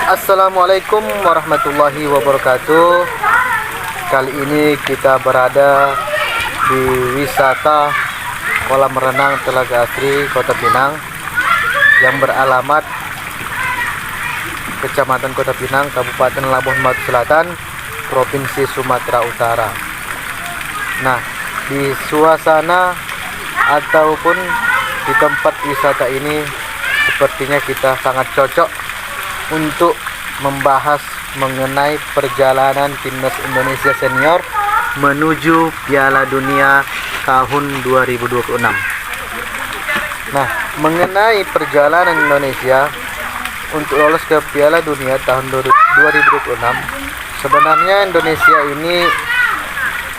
Assalamualaikum warahmatullahi wabarakatuh. Kali ini kita berada di wisata kolam renang Telaga Asri, Kota Pinang, yang beralamat Kecamatan Kota Pinang, Kabupaten Labuhan Batu Selatan, Provinsi Sumatera Utara. Nah, di suasana ataupun di tempat wisata ini sepertinya kita sangat cocok untuk membahas mengenai perjalanan timnas Indonesia senior menuju Piala Dunia tahun 2026. Nah, mengenai perjalanan Indonesia untuk lolos ke Piala Dunia tahun 2026, sebenarnya Indonesia ini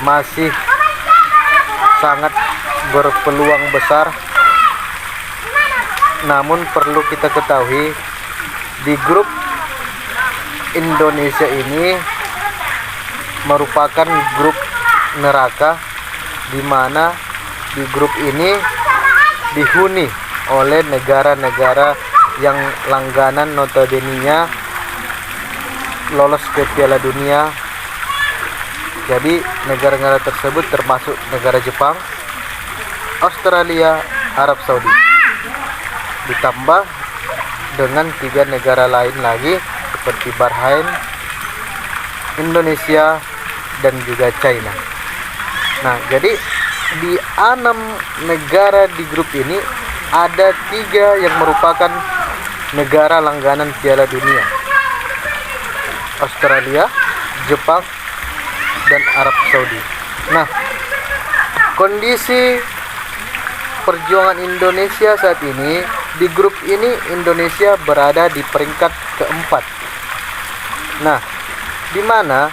masih sangat berpeluang besar. Namun perlu kita ketahui, di grup Indonesia ini merupakan grup neraka, di mana di grup ini dihuni oleh negara-negara yang langganan notabene-nya lolos ke Piala Dunia. Jadi negara-negara tersebut termasuk negara Jepang, Australia, Arab Saudi, ditambah dengan 3 negara lain lagi seperti Bahrain, Indonesia, dan juga China. Nah, jadi di 6 negara di grup ini ada 3 yang merupakan negara langganan Piala Dunia: Australia, Jepang, dan Arab Saudi. Nah, kondisi perjuangan Indonesia saat ini, di grup ini Indonesia berada di peringkat keempat. Nah, di mana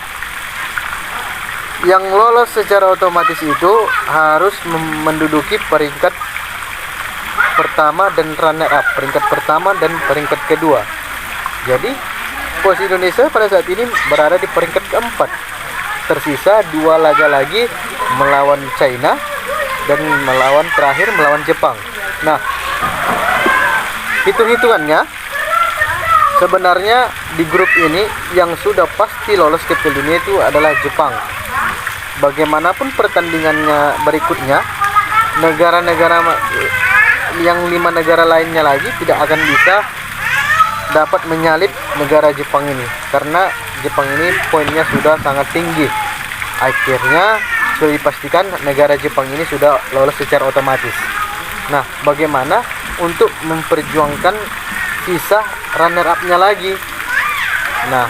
yang lolos secara otomatis itu harus menduduki peringkat pertama dan runner up, peringkat pertama dan peringkat kedua. Jadi posisi Indonesia pada saat ini berada di peringkat keempat. Tersisa 2 laga lagi melawan China dan terakhir melawan Jepang. Nah, hitung-hitungannya sebenarnya di grup ini yang sudah pasti lolos ke Piala Dunia itu adalah Jepang. Bagaimanapun pertandingannya berikutnya, negara-negara yang 5 negara lainnya lagi tidak akan bisa dapat menyalip negara Jepang ini, karena Jepang ini poinnya sudah sangat tinggi. Akhirnya sudah dipastikan negara Jepang ini sudah lolos secara otomatis. Nah, bagaimana untuk memperjuangkan sisa runner up-nya lagi? Nah,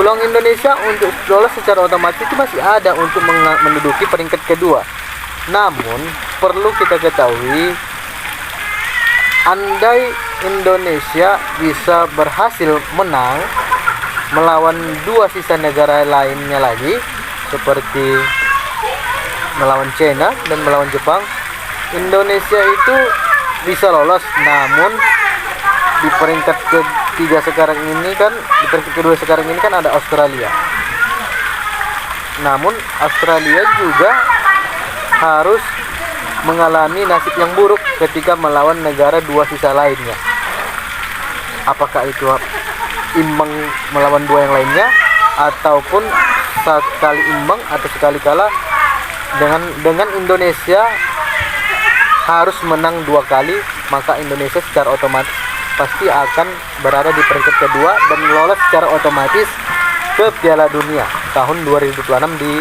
peluang Indonesia untuk lolos secara otomatis itu masih ada untuk menduduki peringkat kedua. Namun perlu kita ketahui, andai Indonesia bisa berhasil menang melawan 2 sisa negara lainnya lagi, seperti melawan China dan melawan Jepang, Indonesia itu bisa lolos. Namun di peringkat ketiga sekarang ini kan, di peringkat kedua sekarang ini kan ada Australia. Namun Australia juga harus mengalami nasib yang buruk ketika melawan negara 2 sisa lainnya. Apakah itu imbang melawan 2 yang lainnya, ataupun sekali imbang atau sekali kalah dengan Indonesia harus menang 2 kali, maka Indonesia secara otomatis pasti akan berada di peringkat kedua dan lolos secara otomatis ke Piala Dunia tahun 2026 di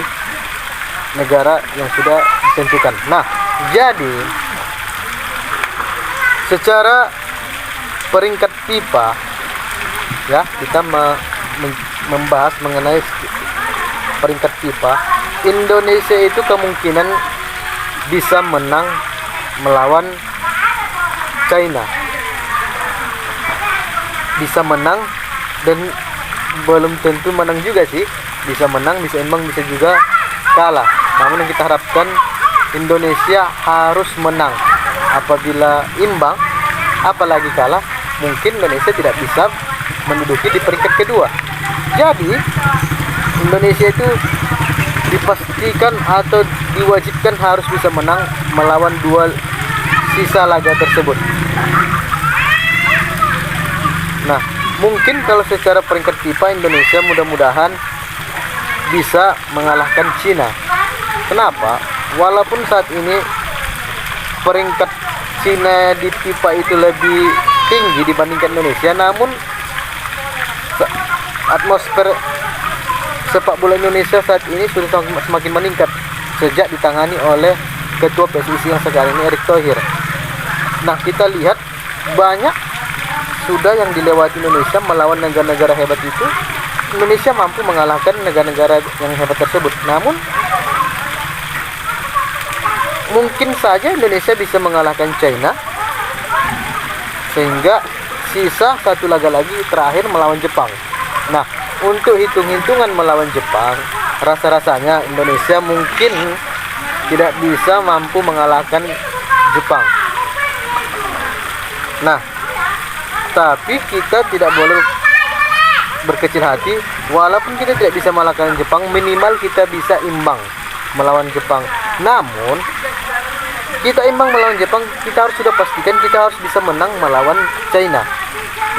negara yang sudah ditentukan. Nah, jadi secara peringkat FIFA, ya, kita membahas mengenai peringkat FIFA, Indonesia itu kemungkinan bisa menang melawan China, bisa menang dan belum tentu menang juga sih, bisa menang, bisa imbang, bisa juga kalah. Namun yang kita harapkan Indonesia harus menang. Apabila imbang apalagi kalah, mungkin Indonesia tidak bisa menduduki di peringkat kedua. Jadi Indonesia itu dipastikan atau diwajibkan harus bisa menang melawan 2 sisa laga tersebut. Nah, Mungkin kalau secara peringkat FIFA Indonesia mudah-mudahan bisa mengalahkan Cina. Kenapa? Walaupun saat ini peringkat Cina di FIFA itu lebih tinggi dibandingkan Indonesia, namun atmosfer sepak bola Indonesia saat ini sudah semakin meningkat sejak ditangani oleh Ketua PSSI yang sekarang ini, Erick Thohir. Nah, kita lihat banyak sudah yang dilewati Indonesia melawan negara-negara hebat itu. Indonesia mampu mengalahkan negara-negara yang hebat tersebut. Namun mungkin saja Indonesia bisa mengalahkan China, sehingga sisa satu laga lagi terakhir melawan Jepang. Nah, untuk hitung-hitungan melawan Jepang, rasa-rasanya Indonesia mungkin tidak bisa mampu mengalahkan Jepang. Nah, tapi kita tidak boleh berkecil hati. Walaupun kita tidak bisa mengalahkan Jepang, minimal kita bisa imbang melawan Jepang. Namun kita imbang melawan Jepang, kita harus sudah pastikan kita harus bisa menang melawan China.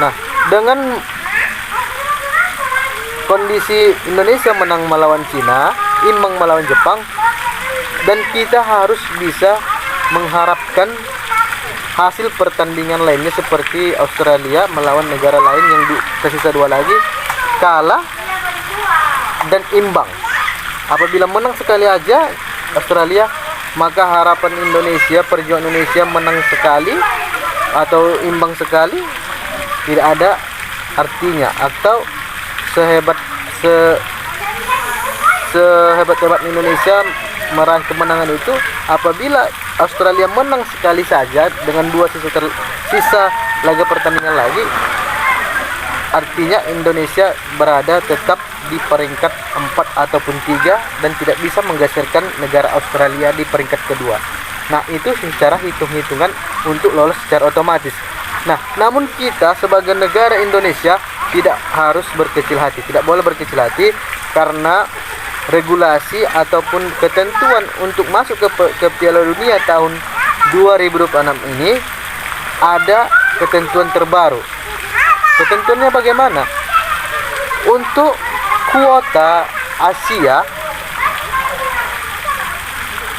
Nah, dengan kondisi Indonesia menang melawan Cina, imbang melawan Jepang, dan kita harus bisa mengharapkan hasil pertandingan lainnya seperti Australia melawan negara lain yang tersisa 2 lagi, kalah dan imbang. Apabila menang sekali aja Australia, maka harapan Indonesia, perjuangan Indonesia menang sekali atau imbang sekali tidak ada artinya. Atau sehebat-hebat Indonesia meraih kemenangan itu, apabila Australia menang sekali saja dengan 2 sisa laga pertandingan lagi, artinya Indonesia berada tetap di peringkat 4 ataupun 3 dan tidak bisa menggeserkan negara Australia di peringkat kedua. Nah, itu secara hitung-hitungan untuk lolos secara otomatis. Nah, namun kita sebagai negara Indonesia tidak harus berkecil hati, tidak boleh berkecil hati, karena regulasi ataupun ketentuan untuk masuk ke Piala Dunia tahun 2026 ini ada ketentuan terbaru. Ketentuannya bagaimana? Untuk kuota Asia,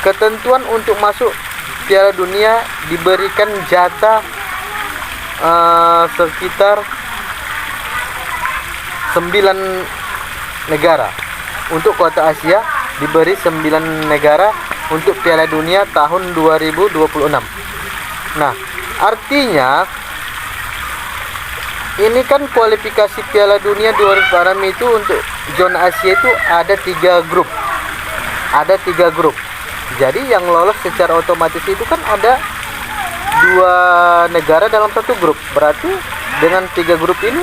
ketentuan untuk masuk Piala Dunia diberikan jatah sekitar 9 negara. Untuk kuota Asia diberi 9 negara untuk Piala Dunia tahun 2026. Nah, artinya ini kan kualifikasi Piala Dunia 2026 itu untuk zona Asia itu ada 3 grup. Ada 3 grup. Jadi yang lolos secara otomatis itu kan ada 2 negara dalam 1 grup. Berarti dengan 3 grup ini,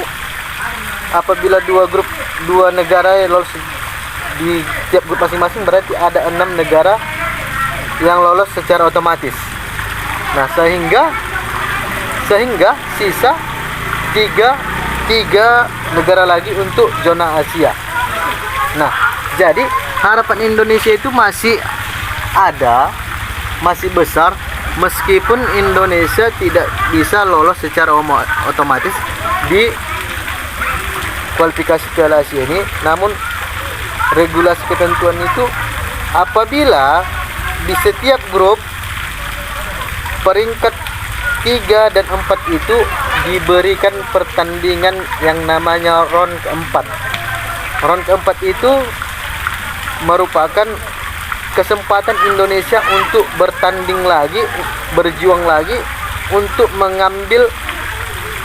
apabila 2 negara yang lolos di tiap grup masing-masing, berarti ada 6 negara yang lolos secara otomatis. Nah, sehingga sisa 3 negara lagi untuk zona Asia. Nah, jadi harapan Indonesia itu masih ada, masih besar, meskipun Indonesia tidak bisa lolos secara otomatis di kualifikasi Piala Asia ini. Namun regulasi ketentuan itu, apabila di setiap grup peringkat 3 dan 4 itu diberikan pertandingan yang namanya round keempat. Round keempat itu merupakan kesempatan Indonesia untuk bertanding lagi, berjuang lagi untuk mengambil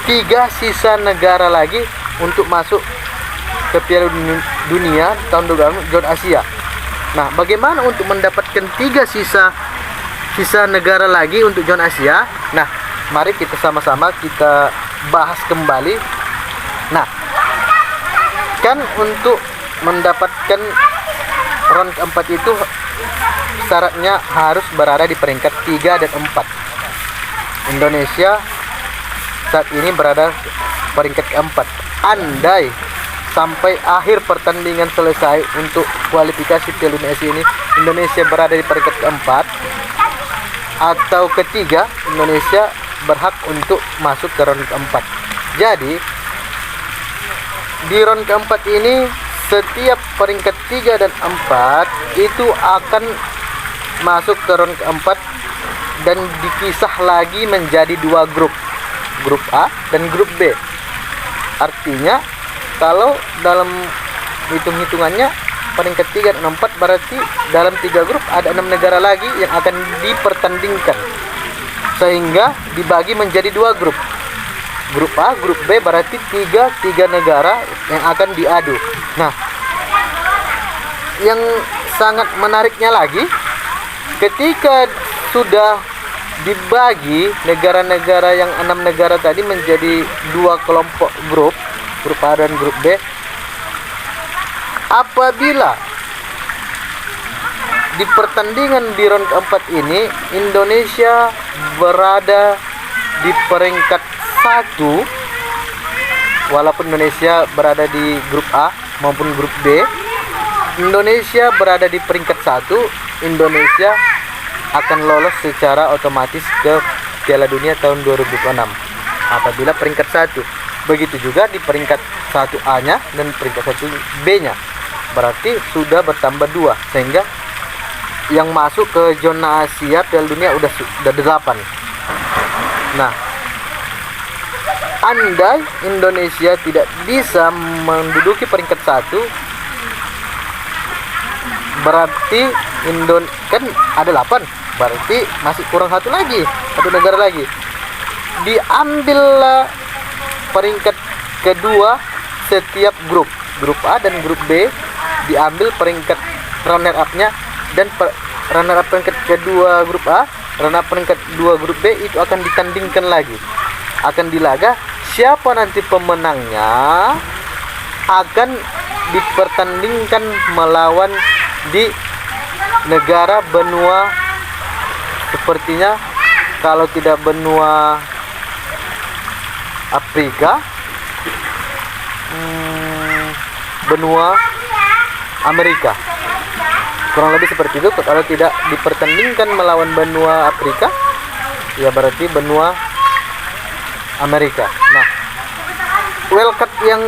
3 sisa negara lagi untuk masuk ke Piala Dunia tahun 2026 zona Asia. Nah, bagaimana untuk mendapatkan 3 sisa negara lagi untuk zona Asia? Nah, mari kita sama-sama kita bahas kembali. Nah, kan untuk mendapatkan round keempat itu syaratnya harus berada di peringkat 3 dan 4. Indonesia saat ini berada peringkat keempat. Andai sampai akhir pertandingan selesai untuk kualifikasi Piala Dunia ini Indonesia berada di peringkat keempat atau ketiga, Indonesia berhak untuk masuk ke round keempat. Jadi di round keempat ini setiap peringkat 3 dan 4 itu akan masuk ke round keempat dan dipisah lagi menjadi 2 grup, grup A dan grup B. Artinya kalau dalam hitung-hitungannya peringkat 3 dan 4 berarti dalam 3 grup ada 6 negara lagi yang akan dipertandingkan, sehingga dibagi menjadi 2 grup. Grup A, grup B berarti 3 negara yang akan diadu. Nah, yang sangat menariknya lagi, ketika sudah dibagi negara-negara yang 6 negara tadi menjadi 2 kelompok grup, grup A dan grup B, apabila di pertandingan di round keempat ini Indonesia berada di peringkat 1, walaupun Indonesia berada di grup A maupun grup B, Indonesia berada di peringkat 1, Indonesia akan lolos secara otomatis ke Piala Dunia tahun 2006 apabila peringkat 1. Begitu juga di peringkat 1A-nya dan peringkat 1B-nya. Berarti sudah bertambah 2, sehingga yang masuk ke zona Asia Piala Dunia udah 8. Nah, andai Indonesia tidak bisa menduduki peringkat 1, berarti kan ada 8, berarti masih kurang satu negara lagi. Diambillah peringkat kedua setiap grup, grup A dan grup B, diambil peringkat runner up-nya, dan runner up peringkat kedua grup A, runner up peringkat 2 grup B itu akan ditandingkan lagi, akan dilaga. Siapa nanti pemenangnya akan dipertandingkan melawan di negara benua, sepertinya kalau tidak benua Afrika, benua Amerika, kurang lebih seperti itu. Kalau tidak dipertandingkan melawan benua Afrika, ya berarti benua Amerika. Nah, World Cup yang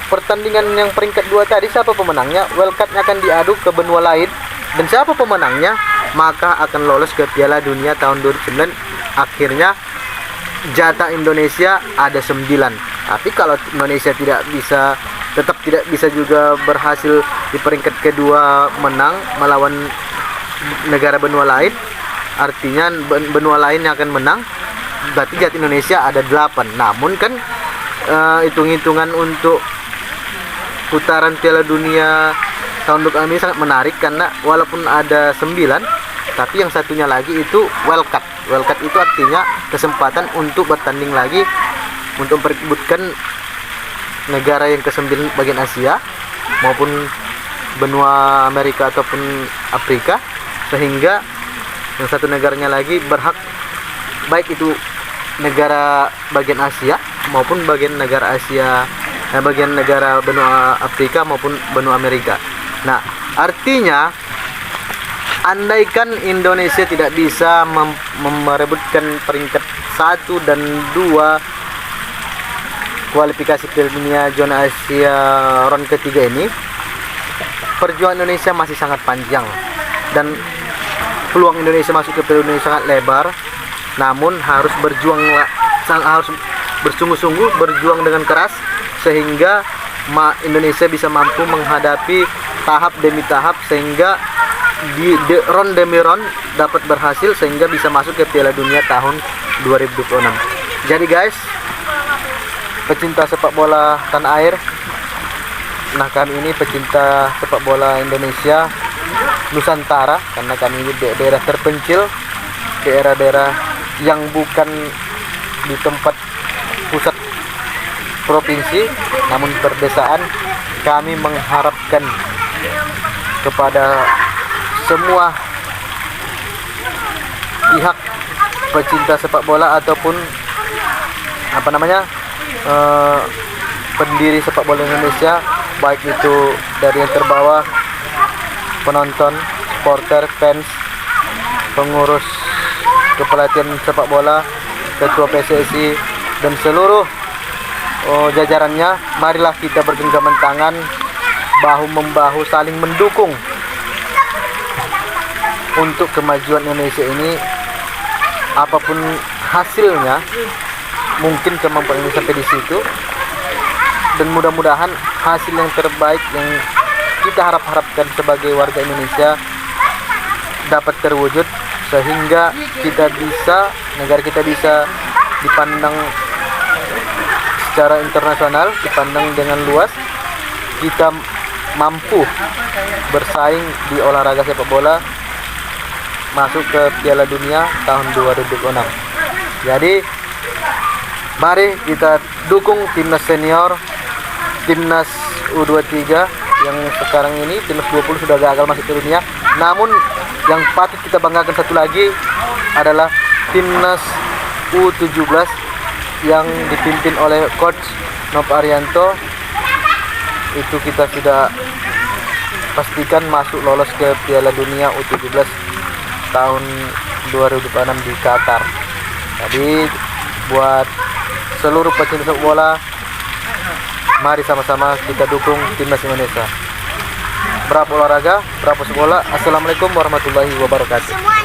pertandingan yang peringkat 2 tadi, siapa pemenangnya? World Cup-nya akan diadu ke benua lain, dan siapa pemenangnya maka akan lolos ke Piala Dunia tahun 2009. Akhirnya jatah Indonesia ada 9. Tapi kalau Indonesia tetap tidak bisa juga berhasil di peringkat kedua menang melawan negara benua lain, artinya benua lain yang akan menang, berarti jatah Indonesia ada 8. Namun kan hitung-hitungan untuk putaran Piala Dunia tahun depan ini sangat menarik, karena walaupun ada 9, tapi yang satunya lagi itu World Cup. World Cup itu artinya kesempatan untuk bertanding lagi untuk memperebutkan negara yang ke-9 bagian Asia maupun benua Amerika ataupun Afrika, sehingga yang satu negaranya lagi berhak, baik itu negara bagian Asia maupun bagian negara Asia, bagian negara benua Afrika maupun benua Amerika. Nah, artinya andaikan Indonesia tidak bisa merebutkan peringkat 1 dan 2 kualifikasi Piala Dunia zona Asia round ketiga ini, perjuangan Indonesia masih sangat panjang dan peluang Indonesia masuk ke Piala Dunia sangat lebar. Namun harus harus bersungguh-sungguh, berjuang dengan keras, sehingga Indonesia bisa mampu menghadapi tahap demi tahap, sehingga di round demi round dapat berhasil, sehingga bisa masuk ke Piala Dunia tahun 2026. Jadi guys, pecinta sepak bola tanah air, nah kami ini pecinta sepak bola Indonesia Nusantara, karena kami ini daerah terpencil, daerah-daerah yang bukan di tempat pusat provinsi namun perdesaan. Kami mengharapkan kepada semua pihak pecinta sepak bola ataupun pendiri sepak bola Indonesia, baik itu dari yang terbawah, penonton, supporter, fans, pengurus kepelatihan sepak bola, ketua PSSI, dan seluruh jajarannya, marilah kita bergenggaman tangan, bahu membahu, saling mendukung untuk kemajuan Indonesia ini. Apapun hasilnya, mungkin kemampuan ini sampai di situ, dan mudah-mudahan hasil yang terbaik yang kita harapkan sebagai warga Indonesia dapat terwujud, sehingga negara kita bisa dipandang secara internasional, dipandang dengan luas. Kita mampu bersaing di olahraga sepak bola masuk ke Piala Dunia tahun 2026. Jadi mari kita dukung timnas senior, timnas U23 yang sekarang ini, timnas 20 sudah gagal masuk ke dunia. Namun yang patut kita banggakan satu lagi adalah timnas U17 yang dipimpin oleh coach Nop Arianto. Itu kita sudah pastikan masuk lolos ke Piala Dunia U17 tahun 2026 di Qatar. Jadi buat seluruh pecinta sepak bola, mari sama-sama kita dukung timnas Indonesia. Berapa olahraga, berapa sepak bola. Assalamualaikum warahmatullahi wabarakatuh.